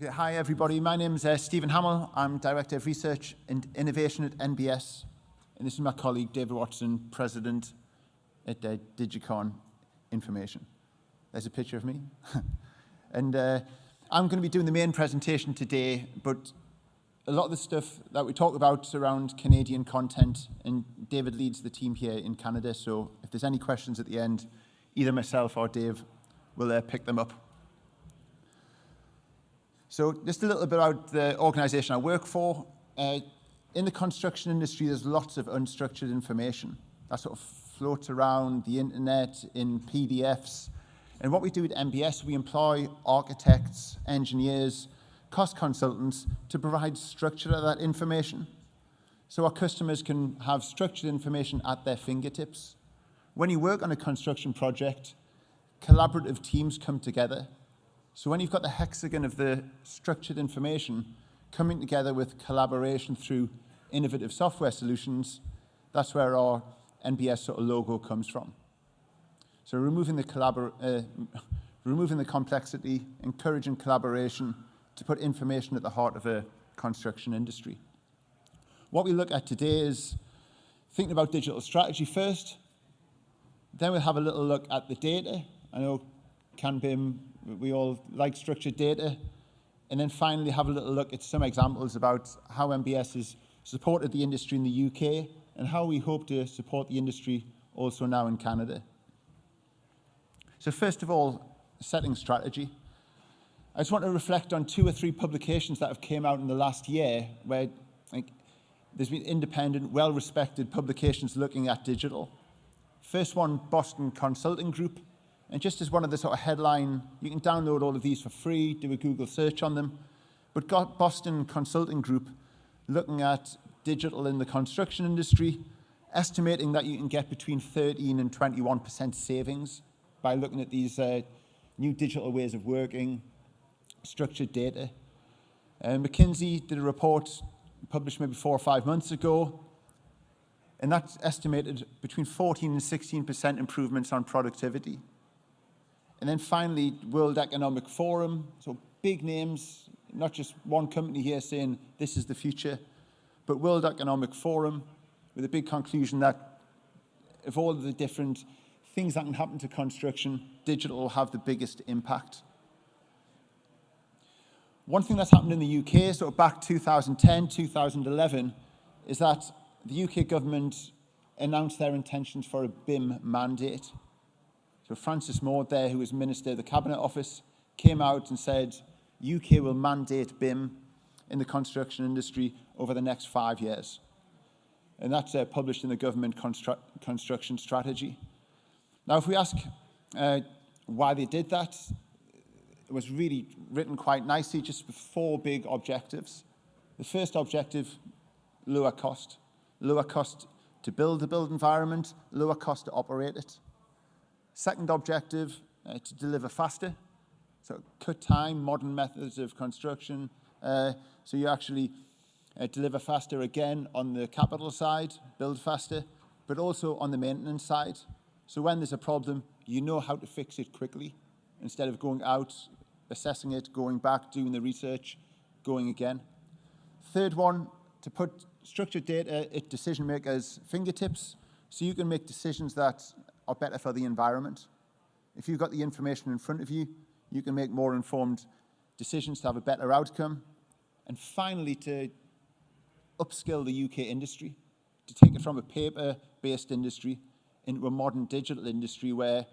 Okay, hi everybody, my name's Stephen Hamil. I'm Director of Research and Innovation at NBS, and this is my colleague David Watson, President at Digicon Information. There's a picture of me. And I'm going to be doing the main presentation today, but a lot of the stuff that we talk about is around Canadian content, and David leads the team here in Canada, so if there's any questions at the end, either myself or Dave will pick them up. So just a little bit about the organisation I work for. In the construction industry, there's lots of unstructured information that sort of floats around the internet in PDFs. And what we do at NBS, we employ architects, engineers, cost consultants to provide structure to that information. So our customers can have structured information at their fingertips. When you work on a construction project, collaborative teams come together. So when you've got the hexagon of the structured information coming together with collaboration through innovative software solutions, that's where our NBS sort of logo comes from. So removing the complexity, encouraging collaboration to put information at the heart of a construction industry. What we look at today is thinking about digital strategy first, then we'll have a little look at the data. I know BIM, we all like structured data, and then finally have a little look at some examples about how NBS has supported the industry in the UK and how we hope to support the industry also now in Canada. So first of all, setting strategy. I just want to reflect on 2 or 3 publications that have came out in the last year where there's been independent, well-respected publications looking at digital. First one, Boston Consulting Group. And just as one of the sort of headline, you can download all of these for free, do a Google search on them. But got Boston Consulting Group looking at digital in the construction industry, estimating that you can get between 13 and 21% savings by looking at these new digital ways of working, structured data. McKinsey did a report published maybe 4 or 5 months ago, and that's estimated between 14 and 16% improvements on productivity. And then finally, World Economic Forum, so big names, not just one company here saying this is the future, but World Economic Forum with a big conclusion that of all of the different things that can happen to construction, digital will have the biggest impact. One thing that's happened in the UK, so back 2010, 2011, is that the UK government announced their intentions for a BIM mandate. So Francis Maud there, who was Minister of the Cabinet Office, came out and said, UK will mandate BIM in the construction industry over the next 5 years. And that's published in the government construction strategy. Now, if we ask why they did that, it was really written quite nicely, just with 4 big objectives. The first objective, lower cost. Lower cost to build the built environment, lower cost to operate it. Second objective, to deliver faster. So cut time, modern methods of construction. So you actually deliver faster again on the capital side, build faster, but also on the maintenance side. So when there's a problem, you know how to fix it quickly instead of going out, assessing it, going back, doing the research, going again. Third one, to put structured data at decision makers' fingertips so you can make decisions that are better for the environment. If you've got the information in front of you, you can make more informed decisions to have a better outcome. And finally, to upskill the UK industry, to take it from a paper-based industry into a modern digital industry where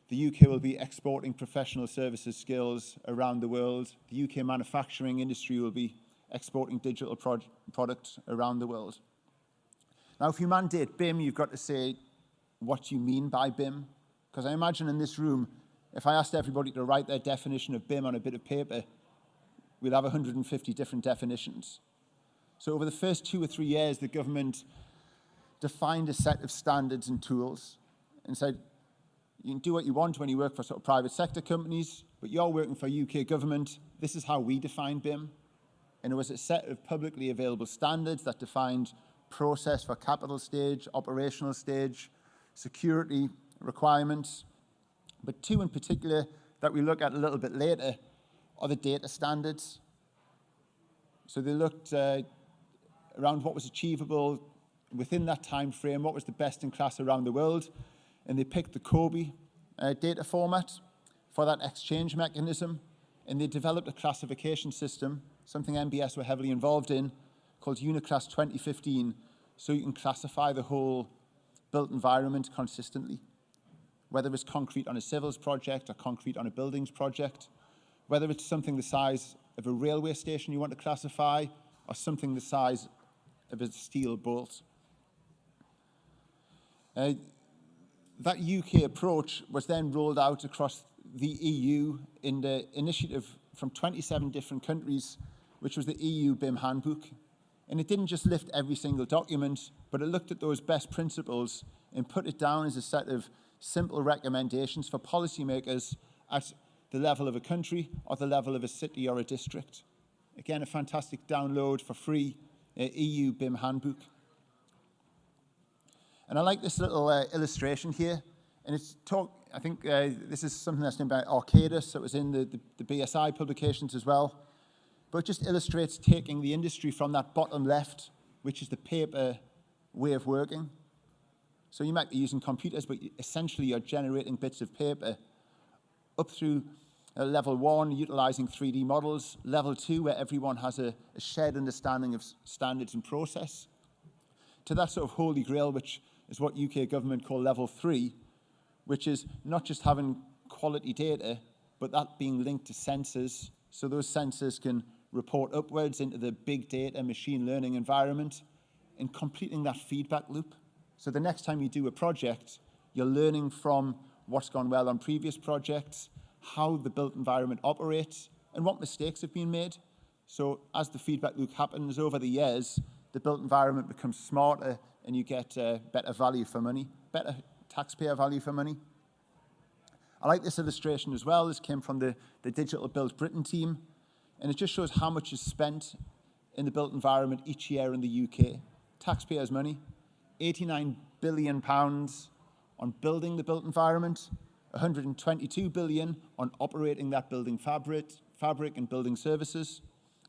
the UK will be exporting professional services skills around the world. The UK manufacturing industry will be exporting digital products around the world. Now, if you mandate BIM, you've got to say what you mean by BIM. Because I imagine in this room, if I asked everybody to write their definition of BIM on a bit of paper, we'd have 150 different definitions. So over the first 2 or 3 years, the government defined a set of standards and tools and said, you can do what you want when you work for sort of private sector companies, but you're working for UK government. This is how we define BIM. And it was a set of publicly available standards that defined process for capital stage, operational stage, security requirements. But 2 in particular that we look at a little bit later are the data standards. So they looked around what was achievable within that time frame, what was the best in class around the world, and they picked the COBie data format for that exchange mechanism, and they developed a classification system, something NBS were heavily involved in, called Uniclass 2015, so you can classify the whole built environment consistently, whether it's concrete on a civils project or concrete on a buildings project, whether it's something the size of a railway station you want to classify or something the size of a steel bolt. That UK approach was then rolled out across the EU in the initiative from 27 different countries, which was the EU BIM Handbook. And it didn't just lift every single document, but it looked at those best principles and put it down as a set of simple recommendations for policymakers at the level of a country or the level of a city or a district. Again, a fantastic download for free, EU BIM Handbook. And I like this little illustration here. And it's I think this is something that's done by Arcadis, so it was in the BSI publications as well. But it just illustrates taking the industry from that bottom left, which is the paper way of working. So you might be using computers, but essentially you're generating bits of paper up through level 1, utilizing 3D models, level 2, where everyone has a shared understanding of standards and process, to that sort of holy grail, which is what UK government call level 3, which is not just having quality data, but that being linked to sensors, so those sensors can report upwards into the big data machine learning environment and completing that feedback loop. So the next time you do a project, you're learning from what's gone well on previous projects, how the built environment operates, and what mistakes have been made. So as the feedback loop happens over the years, the built environment becomes smarter and you get better value for money, better taxpayer value for money. I like this illustration as well. This came from the Digital Build Britain team, and it just shows how much is spent in the built environment each year in the UK. Taxpayers' money, £89 billion on building the built environment, 122 billion on operating that building fabric and building services,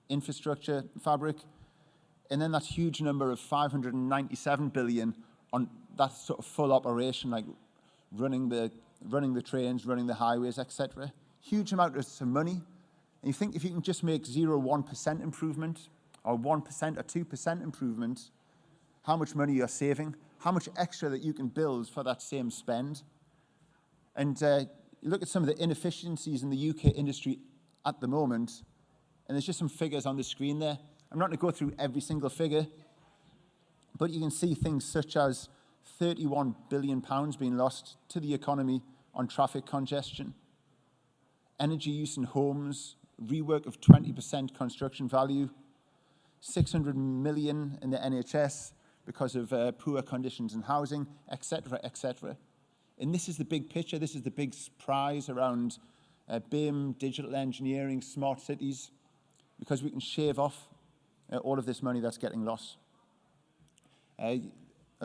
infrastructure fabric, and then that huge number of 597 billion on that sort of full operation, like running the trains, running the highways, etc. Huge amount of money. And you think if you can just make 0.1% improvement, or 1% or 2% improvement, how much money you're saving, how much extra that you can build for that same spend. And you look at some of the inefficiencies in the UK industry at the moment, and there's just some figures on the screen there. I'm not going to go through every single figure, but you can see things such as £31 billion being lost to the economy on traffic congestion, energy use in homes, rework of 20% construction value, 600 million in the NHS because of poor conditions in housing, etc., etc. And this is the big picture. This is the big prize around BIM, digital engineering, smart cities, because we can shave off all of this money that's getting lost. A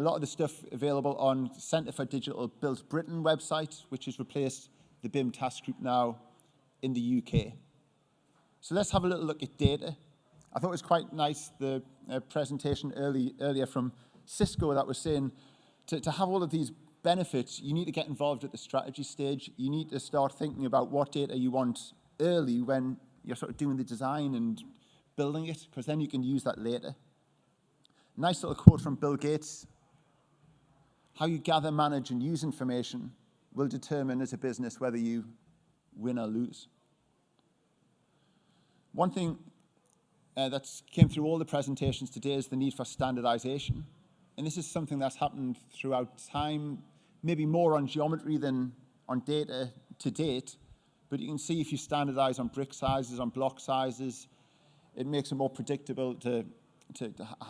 lot of the stuff available on Centre for Digital Build Britain website, which has replaced the BIM task group now in the UK. So let's have a little look at data. I thought it was quite nice, the presentation earlier from Cisco that was saying to have all of these benefits, you need to get involved at the strategy stage. You need to start thinking about what data you want early when you're sort of doing the design and building it, because then you can use that later. Nice little quote from Bill Gates. How you gather, manage, and use information will determine as a business whether you win or lose. One thing that came through all the presentations today is the need for standardization. And this is something that's happened throughout time, maybe more on geometry than on data to date. But you can see if you standardize on brick sizes, on block sizes, it makes it more predictable to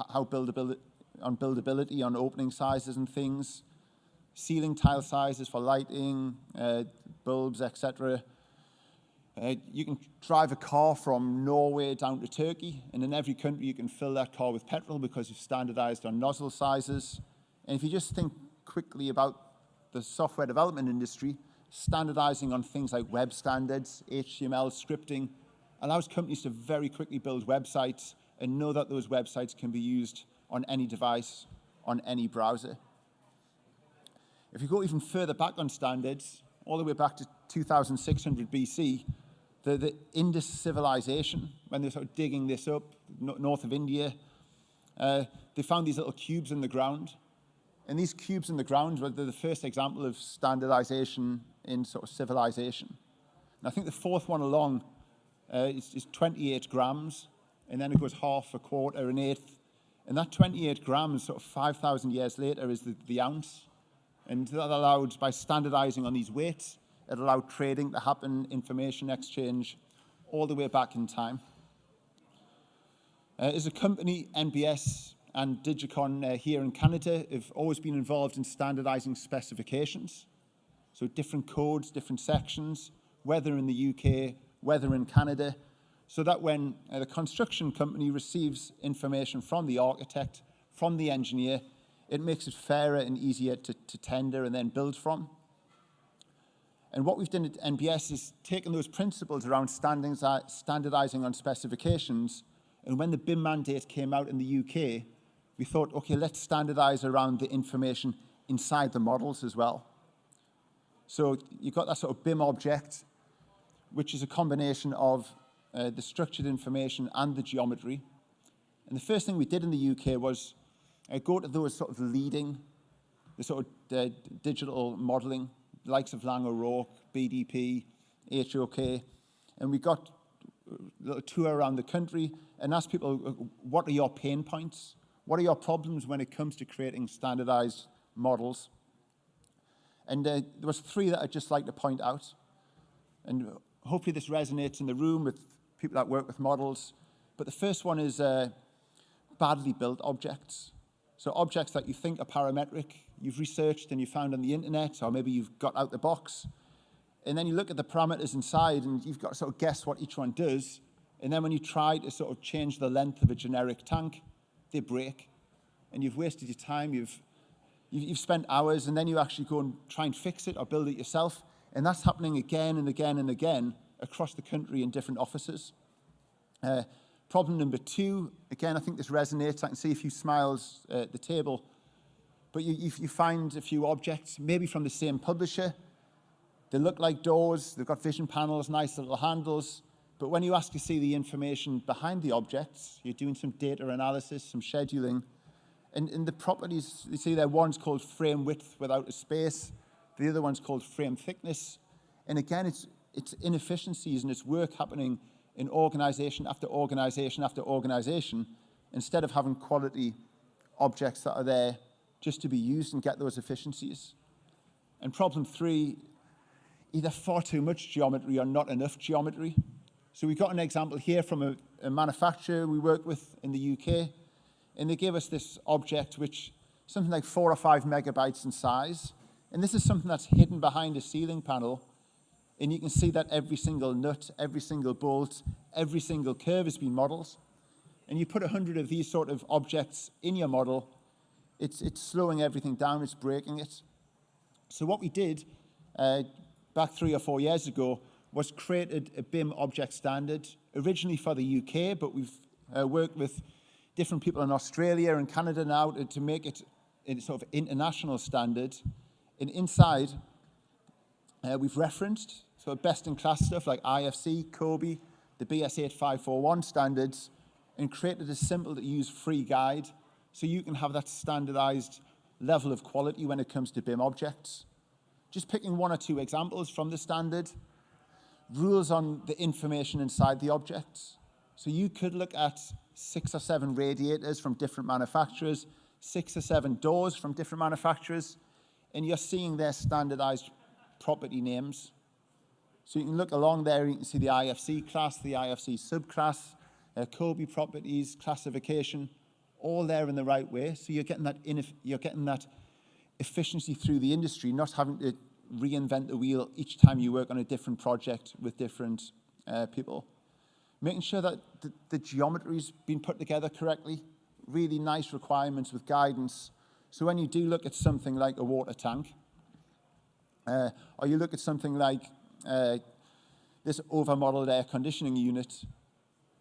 how buildability on opening sizes and things, ceiling tile sizes for lighting, bulbs, etc. You can drive a car from Norway down to Turkey, and in every country you can fill that car with petrol because you've standardized on nozzle sizes. And if you just think quickly about the software development industry, standardizing on things like web standards, HTML, scripting, allows companies to very quickly build websites and know that those websites can be used on any device, on any browser. If you go even further back on standards, all the way back to 2600 BC, the Indus civilization, when they're sort of digging this up, north of India, they found these little cubes in the ground. And these cubes in the ground were the first example of standardization in sort of civilization. And I think the fourth one along is 28 grams, and then it goes half, a quarter, an eighth. And that 28 grams, sort of 5,000 years later, is the ounce. And that allowed, by standardizing on these weights, it allowed trading to happen, information exchange, all the way back in time. As a company, NBS and Digicon here in Canada have always been involved in standardizing specifications. So different codes, different sections, whether in the UK, whether in Canada, so that when the construction company receives information from the architect, from the engineer, it makes it fairer and easier to tender and then build from. And what we've done at NBS is taken those principles around standardizing on specifications, and when the BIM Mandate came out in the UK, we thought, okay, let's standardize around the information inside the models as well. So you've got that sort of BIM object, which is a combination of the structured information and the geometry. And the first thing we did in the UK was go to those sort of leading, the sort of digital modeling, the likes of Lang O'Rourke, BDP, HOK, and we got a little tour around the country and asked people, what are your pain points? What are your problems when it comes to creating standardized models? And there was three that I'd just like to point out. And hopefully this resonates in the room with people that work with models. But the first one is badly built objects. So objects that you think are parametric, you've researched and you found on the internet, or maybe you've got out the box. And then you look at the parameters inside and you've got to sort of guess what each one does. And then when you try to sort of change the length of a generic tank, they break. And you've wasted your time, you've spent hours, and then you actually go and try and fix it or build it yourself. And that's happening again and again and again across the country in different offices. Problem number two, again, I think this resonates. I can see a few smiles at the table. But you find a few objects, maybe from the same publisher. They look like doors, they've got vision panels, nice little handles. But when you ask to see the information behind the objects, you're doing some data analysis, some scheduling. And in the properties, you see there, one's called frame width without a space. The other one's called frame thickness. And again, it's inefficiencies and it's work happening in organization after organization after organization, instead of having quality objects that are there just to be used and get those efficiencies. And problem three, either far too much geometry or not enough geometry. So we got an example here from a manufacturer we work with in the UK, and they gave us this object which something like 4 or 5 megabytes in size. And this is something that's hidden behind a ceiling panel. And you can see that every single nut, every single bolt, every single curve has been modeled. And you put 100 of these sort of objects in your model, it's slowing everything down, it's breaking it. So what we did back 3 or 4 years ago was created a BIM object standard, originally for the UK, but we've worked with different people in Australia and Canada now to make it a sort of international standard. And inside, we've referenced sort of best-in-class stuff like IFC, COBie, the BS 8541 standards, and created a simple-to-use free guide so you can have that standardized level of quality when it comes to BIM objects. Just picking one or two examples from the standard, rules on the information inside the objects. So you could look at 6 or 7 radiators from different manufacturers, 6 or 7 doors from different manufacturers, and you're seeing their standardized property names. So you can look along there, you can see the IFC class, the IFC subclass, COBie properties, classification, all there in the right way. So you're getting that efficiency through the industry, not having to reinvent the wheel each time you work on a different project with different people. Making sure that the geometry's been put together correctly, really nice requirements with guidance. So when you do look at something like a water tank, or you look at something like this over-modeled air conditioning unit,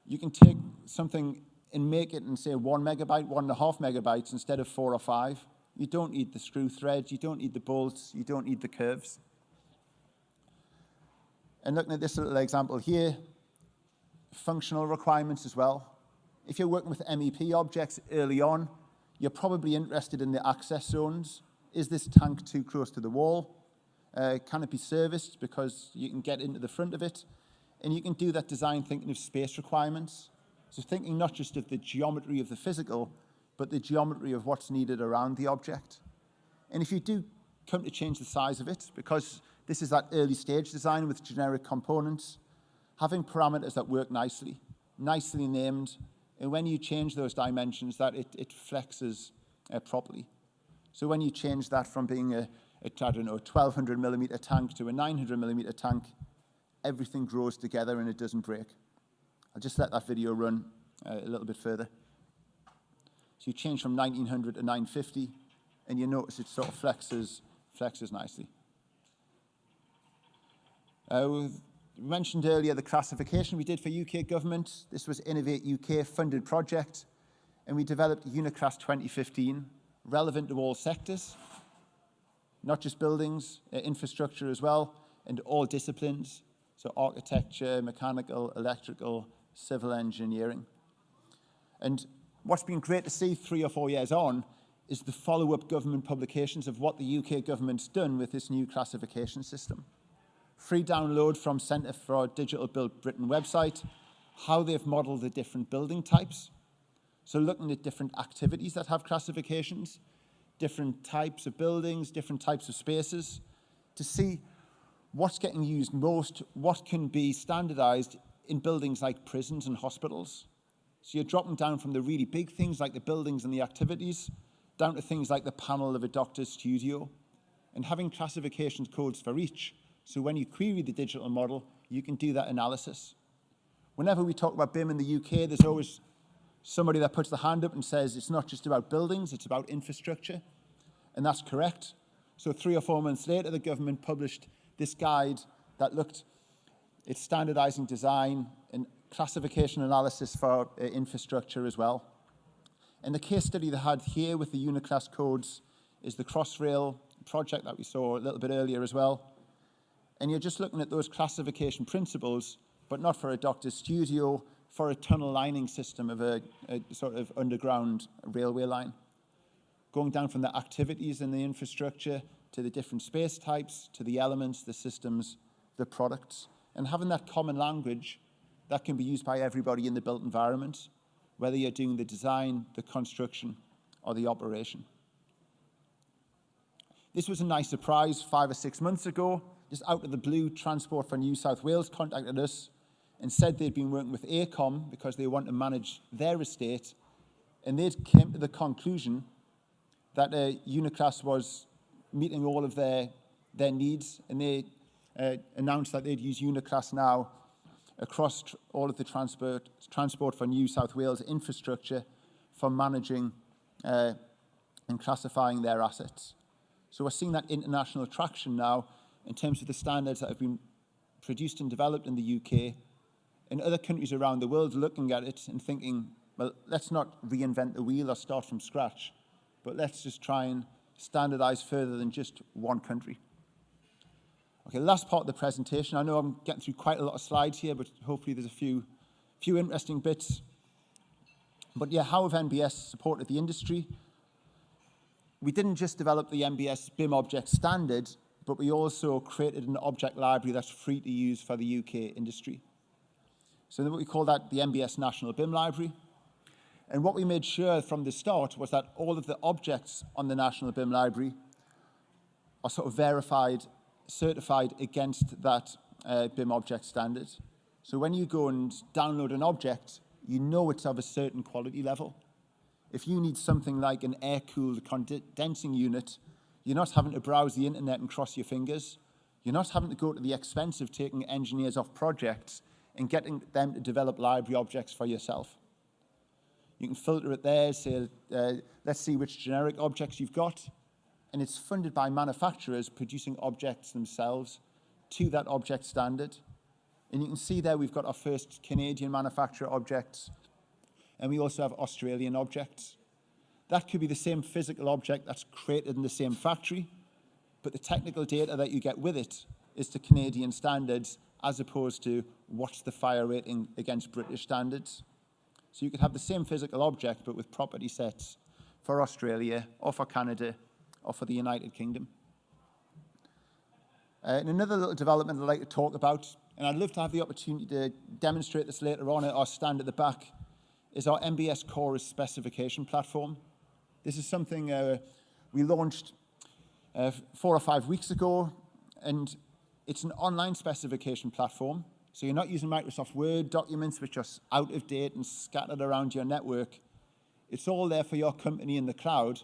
you can take something and make it in, say, 1 megabyte, 1.5 megabytes instead of 4 or 5. You don't need the screw threads, you don't need the bolts, you don't need the curves. And looking at this little example here, functional requirements as well. If you're working with MEP objects early on, you're probably interested in the access zones. Is this tank too close to the wall? Can it be serviced because you can get into the front of it? And you can do that design thinking of space requirements. So thinking not just of the geometry of the physical, but the geometry of what's needed around the object. And if you do come to change the size of it, because this is that early stage design with generic components, having parameters that work nicely named, and when you change those dimensions, that it flexes properly. So when you change that from being a 1,200 millimeter tank to a 900 millimeter tank, everything grows together and it doesn't break. I'll just let that video run a little bit further. So you change from 1900 to 950, and you notice it sort of flexes nicely. We mentioned earlier the classification we did for UK government. This was Innovate UK funded project, and we developed Uniclass 2015, relevant to all sectors, not just buildings, infrastructure as well, and all disciplines. So architecture, mechanical, electrical, civil engineering. And what's been great to see 3 or 4 years on is the follow-up government publications of what the UK government's done with this new classification system. Free download from Centre for Digital Build Britain website, how they've modelled the different building types. So looking at different activities that have classifications, different types of buildings, different types of spaces, to see what's getting used most, what can be standardized in buildings like prisons and hospitals. So you're dropping down from the really big things like the buildings and the activities, down to things like the panel of a doctor's studio, and having classification codes for each. So when you query the digital model, you can do that analysis. Whenever we talk about BIM in the UK, there's always somebody that puts the hand up and says it's not just about buildings, it's about infrastructure. And that's correct. So 3 or 4 months later, the government published this guide that looked at standardizing design and classification analysis for infrastructure as well. And the case study they had here with the Uniclass codes is the Crossrail project that we saw a little bit earlier as well. And you're just looking at those classification principles, but not for a doctor's studio, for a tunnel lining system of a sort of underground railway line. Going down from the activities in the infrastructure to the different space types, to the elements, the systems, the products, and having that common language that can be used by everybody in the built environment, whether you're doing the design, the construction, or the operation. This was a nice surprise 5 or 6 months ago. Just out of the blue, Transport for New South Wales contacted us and said they'd been working with AECOM because they want to manage their estate, and they came to the conclusion that Uniclass was meeting all of their needs, and they announced that they'd use Uniclass now across all of the Transport for New South Wales infrastructure for managing and classifying their assets. So we're seeing that international traction now in terms of the standards that have been produced and developed in the UK, and other countries around the world looking at it and thinking, well, let's not reinvent the wheel or start from scratch, but let's just try and standardize further than just one country. Okay, last part of the presentation. I know I'm getting through quite a lot of slides here, but hopefully there's a few interesting bits. But yeah, how have NBS supported the industry? We didn't just develop the NBS BIM Object Standard, but we also created an object library that's free to use for the UK industry. So we call that the NBS National BIM Library. And what we made sure from the start was that all of the objects on the National BIM Library are sort of verified, certified against that BIM Object Standard. So when you go and download an object, you know it's of a certain quality level. If you need something like an air-cooled condensing unit, you're not having to browse the internet and cross your fingers. You're not having to go to the expense of taking engineers off projects and getting them to develop library objects for yourself. You can filter it there, say, let's see which generic objects you've got, and it's funded by manufacturers producing objects themselves to that object standard. And you can see there we've got our first Canadian manufacturer objects, and we also have Australian objects. That could be the same physical object that's created in the same factory, but the technical data that you get with it is to Canadian standards as opposed to what's the fire rating against British standards. So you could have the same physical object, but with property sets for Australia, or for Canada, or for the United Kingdom. And another little development I'd like to talk about, and I'd love to have the opportunity to demonstrate this later on at our stand at the back, is our NBS Chorus specification platform. This is something we launched 4 or 5 weeks ago, and it's an online specification platform. So you're not using Microsoft Word documents which are out of date and scattered around your network. It's all there for your company in the cloud.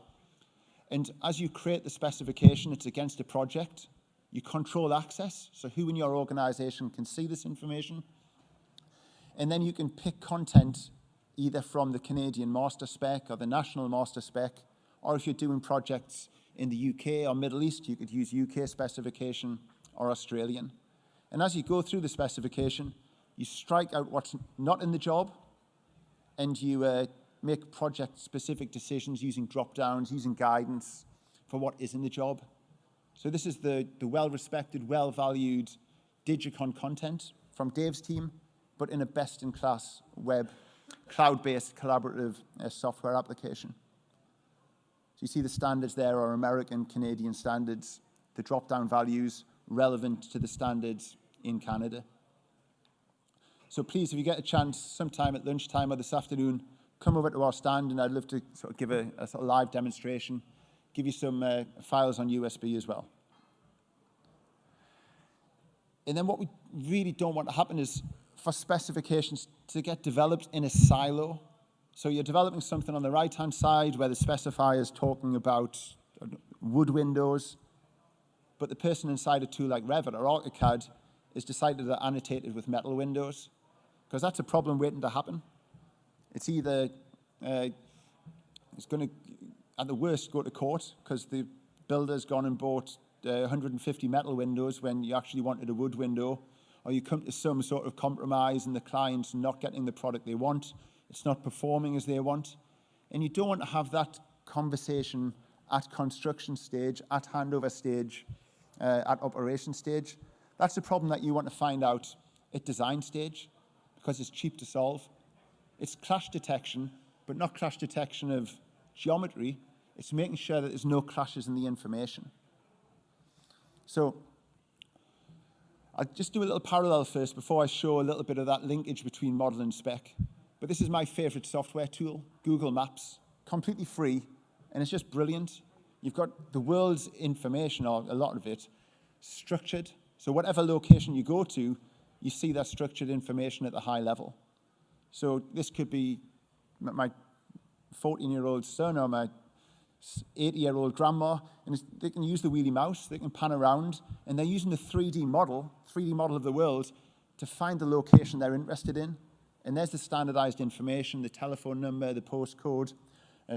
And as you create the specification, it's against a project. You control access, so who in your organization can see this information. And then you can pick content either from the Canadian master spec or the national master spec, or if you're doing projects in the UK or Middle East, you could use UK specification or Australian. And as you go through the specification, you strike out what's not in the job, and you make project-specific decisions using drop-downs, using guidance for what is in the job. So this is the well-respected, well-valued Digicon content from Dave's team, but in a best-in-class web, cloud-based collaborative software application. So you see the standards there are American, Canadian standards, the drop-down values relevant to the standards in Canada. So please, if you get a chance sometime at lunchtime or this afternoon, come over to our stand, and I'd love to sort of give a sort of live demonstration, give you some files on USB as well. And then what we really don't want to happen is for specifications to get developed in a silo. So you're developing something on the right-hand side where the specifier is talking about wood windows, but the person inside a tool like Revit or AutoCAD is decided to annotate it with metal windows, because that's a problem waiting to happen. It's either, it's going to, at the worst, go to court because the builder's gone and bought 150 metal windows when you actually wanted a wood window, or you come to some sort of compromise and the client's not getting the product they want, it's not performing as they want. And you don't want to have that conversation at construction stage, at handover stage, at operation stage. That's a problem that you want to find out at design stage because it's cheap to solve. It's clash detection, but not clash detection of geometry. It's making sure that there's no clashes in the information. So I'll just do a little parallel first before I show a little bit of that linkage between model and spec. But this is my favorite software tool, Google Maps, completely free, and it's just brilliant. You've got the world's information, or a lot of it, structured. So whatever location you go to, you see that structured information at the high level. So this could be my 14-year-old son or my 80-year-old grandma, and they can use the wheelie mouse, they can pan around, and they're using the 3D model of the world to find the location they're interested in. And there's the standardized information, the telephone number, the postcode,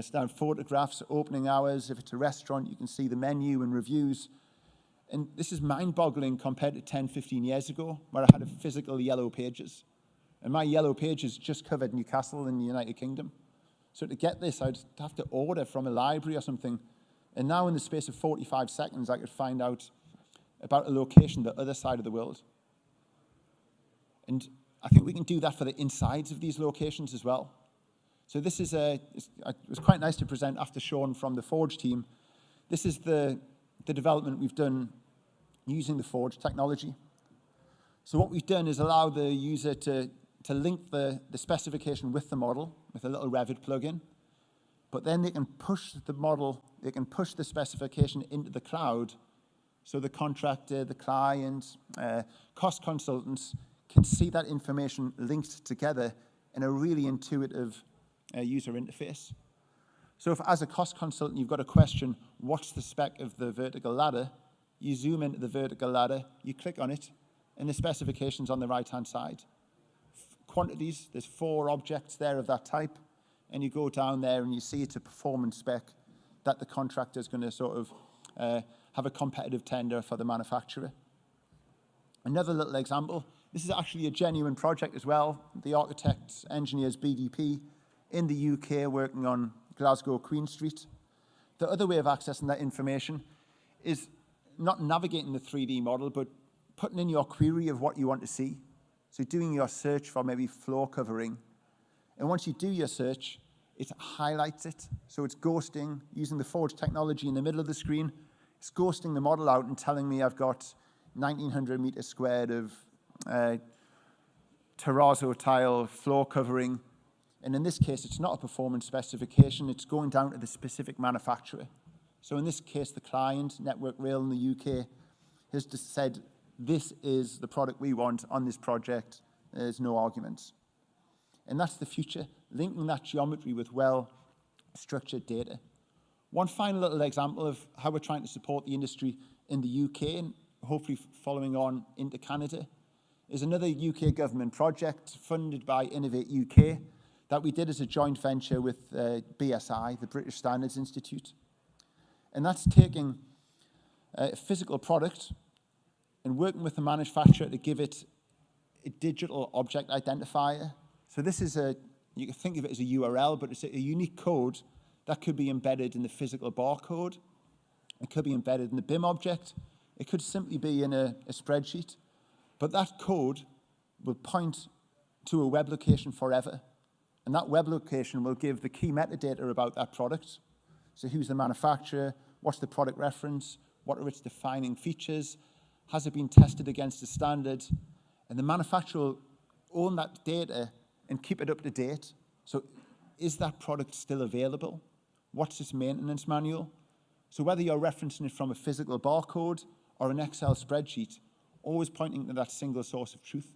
standard photographs, opening hours. If it's a restaurant, you can see the menu and reviews. And this is mind-boggling compared to 10, 15 years ago, where I had a physical yellow pages. And my yellow pages just covered Newcastle in the United Kingdom. So to get this, I'd have to order from a library or something. And now in the space of 45 seconds, I could find out about a location the other side of the world. And I think we can do that for the insides of these locations as well. So this is it was quite nice to present after Sean from the Forge team. This is the development we've done using the Forge technology. So what we've done is allow the user to link the specification with the model with a little Revit plugin, but then they can push the model, they can push the specification into the cloud so the contractor, the client, cost consultants can see that information linked together in a really intuitive user interface. So if, as a cost consultant, you've got a question, what's the spec of the vertical ladder? You zoom into the vertical ladder, you click on it, and the specification's on the right-hand side. Quantities, there's 4 objects there of that type, and you go down there and you see it's a performance spec that the contractor's going to sort of have a competitive tender for the manufacturer. Another little example, This is actually a genuine project as well. The architects, engineers, BDP in the UK working on Glasgow Queen Street. The other way of accessing that information is not navigating the 3D model, but putting in your query of what you want to see. So doing your search for maybe floor covering. And once you do your search, it highlights it. So it's ghosting, using the Forge technology in the middle of the screen. It's ghosting the model out and telling me I've got 1,900 meters squared of terrazzo tile floor covering. And in this case, it's not a performance specification. It's going down to the specific manufacturer. So in this case, the client, Network Rail in the UK, has just said, this is the product we want on this project. There's no arguments. And that's the future, linking that geometry with well-structured data. One final little example of how we're trying to support the industry in the UK, and hopefully following on into Canada, is another UK government project funded by Innovate UK that we did as a joint venture with BSI, the British Standards Institute. And that's taking a physical product and working with the manufacturer to give it a digital object identifier. So this is you can think of it as a URL, but it's a unique code that could be embedded in the physical barcode. It could be embedded in the BIM object. It could simply be in a spreadsheet. But that code will point to a web location forever. And that web location will give the key metadata about that product. So who's the manufacturer? What's the product reference? What are its defining features? Has it been tested against the standard? And the manufacturer will own that data and keep it up to date. So is that product still available? What's its maintenance manual? So whether you're referencing it from a physical barcode or an Excel spreadsheet, always pointing to that single source of truth.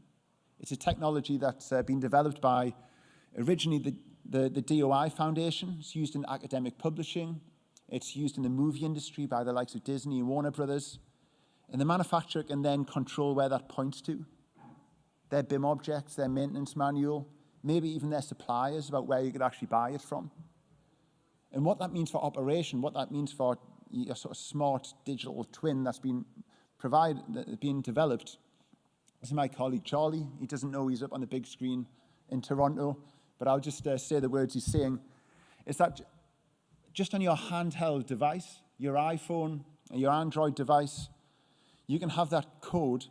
It's a technology that's been developed by originally the DOI Foundation. It's used in academic publishing. It's used in the movie industry by the likes of Disney and Warner Brothers. And the manufacturer can then control where that points to. Their BIM objects, their maintenance manual, maybe even their suppliers about where you could actually buy it from. And what that means for operation, what that means for your sort of smart digital twin that's been developed. This is my colleague Charlie. He doesn't know he's up on the big screen in Toronto, but I'll just say the words he's saying. Is that just on your handheld device, your iPhone, or your Android device, you can have that code.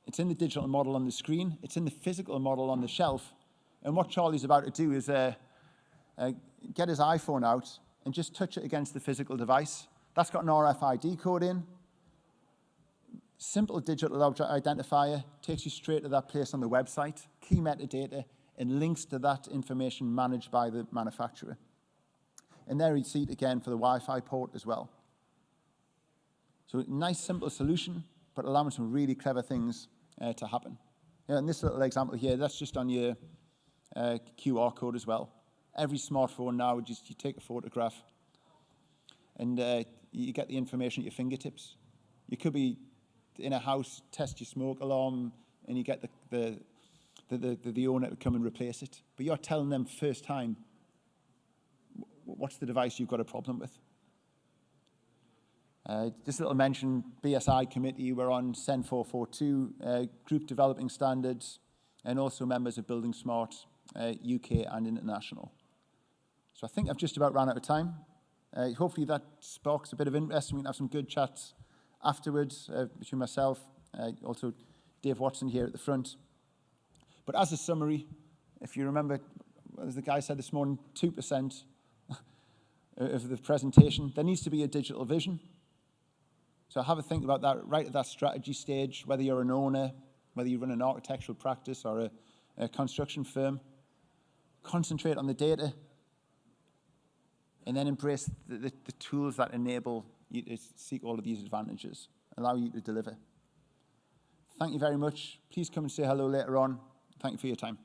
It's in the digital model on the screen. It's in the physical model on the shelf. And what Charlie's about to do is get his iPhone out and just touch it against the physical device. That's got an RFID code in. Simple digital object identifier takes you straight to that place on the website, key metadata, and links to that information managed by the manufacturer. And there you see it again for the Wi-Fi port as well. So nice, simple solution, but allowing some really clever things to happen. And this little example here, that's just on your QR code as well. Every smartphone now, you take a photograph, and you get the information at your fingertips. You could be in a house, test your smoke alarm, and you get the owner to come and replace it. But you're telling them first time, what's the device you've got a problem with? Just a little mention, BSI committee, we're on CEN 442, group developing standards, and also members of Building Smart, UK and international. So I think I've just about run out of time. Hopefully that sparks a bit of interest, and we can have some good chats afterwards between myself, also Dave Watson here at the front. But as a summary, if you remember, as the guy said this morning, 2% of the presentation, there needs to be a digital vision. So have a think about that right at that strategy stage, whether you're an owner, whether you run an architectural practice or a construction firm. Concentrate on the data, and then embrace the tools that enable you to seek all of these advantages, allow you to deliver. Thank you very much. Please come and say hello later on. Thank you for your time.